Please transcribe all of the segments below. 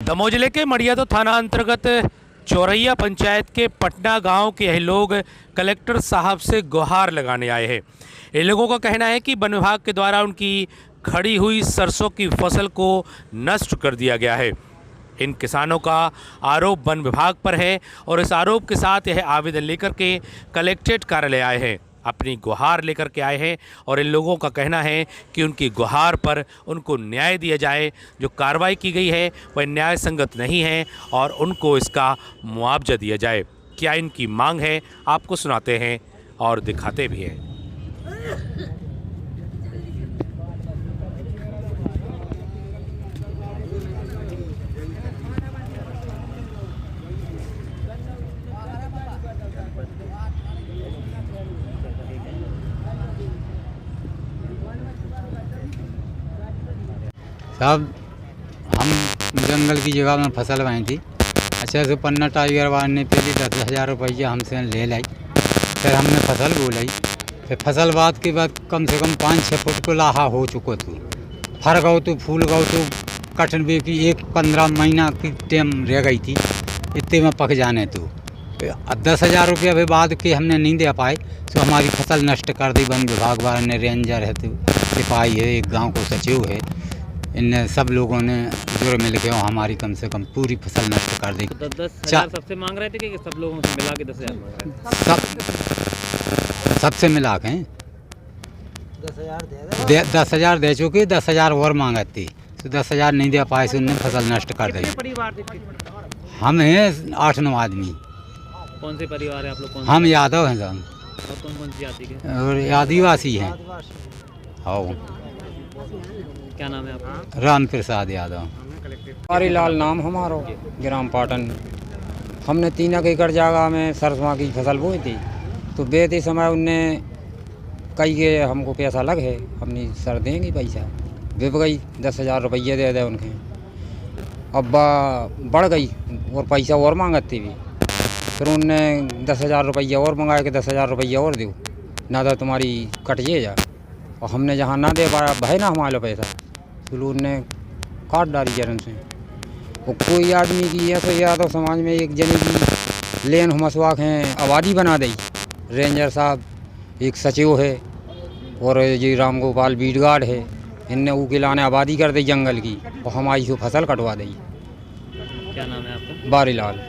दमोह जिले के मड़ियादो थाना अंतर्गत चौरैया पंचायत के पटना गांव के यह लोग कलेक्टर साहब से गुहार लगाने आए हैं। इन लोगों का कहना है कि वन विभाग के द्वारा उनकी खड़ी हुई सरसों की फसल को नष्ट कर दिया गया है। इन किसानों का आरोप वन विभाग पर है और इस आरोप के साथ यह आवेदन लेकर के कलेक्ट्रेट कार्यालय आए हैं, अपनी गुहार लेकर के आए हैं और इन लोगों का कहना है कि उनकी गुहार पर उनको न्याय दिया जाए। जो कार्रवाई की गई है वह न्याय संगत नहीं है और उनको इसका मुआवजा दिया जाए। क्या इनकी मांग है, आपको सुनाते हैं और दिखाते भी हैं। साहब, हम जंगल की जगह में फसल लगाई थी। अच्छा से पन्ना टाइगर वाले ने पहले 10,000 रुपया हमसे ले लाई। फिर हमने फसल बोलाई। फिर फसल बाद के बाद कम से कम 5-6 फुट को लाहा हो चुको थी। फर गौ तो फूल गौ तो कटन बे की 15 महीना की टाइम रह गई थी, इतने में पक जाने तो 10,000 रुपया भी बाद के हमने नहीं दे पाए तो हमारी फसल नष्ट कर दी। वन विभाग वाले ने, रेंजर है तो सिपाही है, एक गांव को सचिव है, इन सब लोगों ने जुड़ मिल के हमारी कम से कम पूरी फसल नष्ट कर दी। 10,000 सबसे मांग रहे थे कि सब लोगों से मिला के 10,000 मांग रहे थे? सबसे मिला के 10,000 दे चुके, 10,000 और मांगे थी तो 10,000 नहीं दे पाए से उन्होंने फसल नष्ट कर दी। हम हैं 8-9 आदमी। कौन से परिवार है आप लोग? हम यादव हैं साहब। और कौन सी जाति के? और आदिवासी हैं। हाँ, क्या नाम है आपका? राम प्रसाद यादव। बारी लाल नाम हमारो, ग्राम पाटन। हमने 3 एकड़ जगह में सरसों की फसल बोई थी तो बेते समय उनने कही के हमको पैसा लग है, हमने सर देंगे पैसा। बिप गई 10,000 रुपये दे दे उनके। अब बढ़ गई और पैसा और मांगती भी। फिर उनने 10,000 रुपये और मंगाया कि 10,000 रुपये और दो, ना तो तुम्हारी कटिए जा। और हमने जहाँ ना दे पाया भाई ना हमारे पैसा, तो उनने काट डाली जरन से। और कोई आदमी की ऐसा यादव समाज में एक जने की लेन मसवाक हैं आबादी बना दी। रेंजर साहब, एक सचिव है और ये राम गोपाल बीट गार्ड है, इनने ऊके लाने आबादी कर दी जंगल की और हमारी को फसल कटवा दी। क्या नाम है आपका? बारी लाल।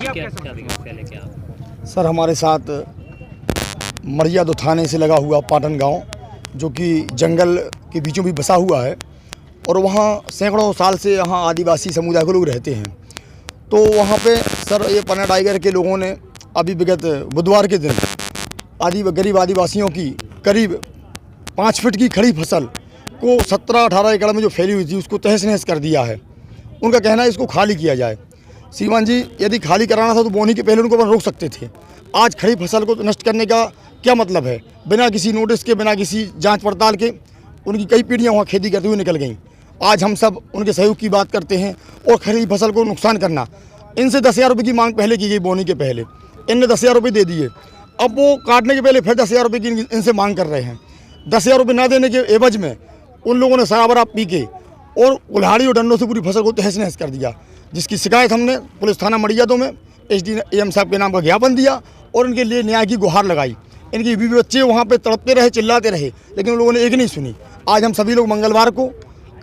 क्या समस्या लेके आप? सर, हमारे साथ मड़ियादो थाने से लगा हुआ पाटन गांव, जो कि जंगल के बीचों बीच बसा हुआ है और वहाँ सैकड़ों साल से यहाँ आदिवासी समुदाय के लोग रहते हैं। तो वहाँ पे सर ये पन्ना टाइगर के लोगों ने अभी विगत बुधवार के दिन गरीब आदिवासियों की करीब 5 फीट की खड़ी फसल को 17-18 एकड़ में जो फैली हुई थी उसको तहस नहस कर दिया है। उनका कहना है इसको खाली किया जाए। श्रीमान जी, यदि खाली कराना था तो बोनी के पहले उनको अपन रोक सकते थे। आज खड़ी फसल को नष्ट करने का क्या मतलब है? बिना किसी नोटिस के, बिना किसी जांच पड़ताल के उनकी कई पीढ़ियां वहाँ खेती करते हुए निकल गईं। आज हम सब उनके सहयोग की बात करते हैं और खड़ी फसल को नुकसान करना। इनसे 10,000 रुपये की मांग पहले की गई बोनी के पहले, इनने 10,000 रुपये दे दिए। अब वो काटने के पहले फिर 10,000 रुपये की इनसे मांग कर रहे हैं। 10,000 रुपये ना देने के एवज में उन लोगों ने शराब पी के और कुल्हाड़ी और डंडों से पूरी फसल को तहस नहस कर दिया, जिसकी शिकायत हमने पुलिस थाना मड़ियादो में SDM साहब के नाम का ज्ञापन दिया और उनके लिए न्याय की गुहार लगाई। इनके बीवी बच्चे वहाँ पे तड़पते रहे, चिल्लाते रहे, लेकिन उन लोगों ने एक नहीं सुनी। आज हम सभी लोग मंगलवार को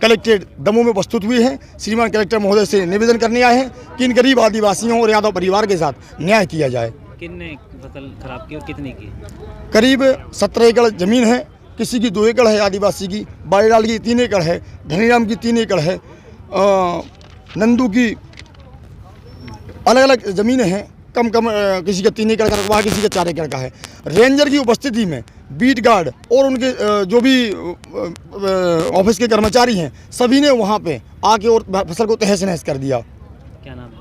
कलेक्ट्रेट दमोह में प्रस्तुत हुए हैं। श्रीमान कलेक्टर महोदय से निवेदन करने आए हैं कि इन गरीब आदिवासियों और यादव परिवार के साथ न्याय किया जाए। कितने फसल खराब की और कितनी की? करीब 17 एकड़ ज़मीन है, किसी की 2 एकड़ है आदिवासी की, बारीलाल की 3 एकड़ है, धनीराम की 3 एकड़ है, नंदू की अलग अलग ज़मीनें हैं। कम किसी का 3 एकड़ का रकबा है, किसी का 4 एकड़ का है। रेंजर की उपस्थिति में बीट गार्ड और उनके जो भी ऑफिस के कर्मचारी हैं सभी ने वहाँ पे आके और फसल को तहस नहस कर दिया। क्या नाम है?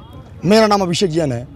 मेरा नाम अभिषेक जैन है।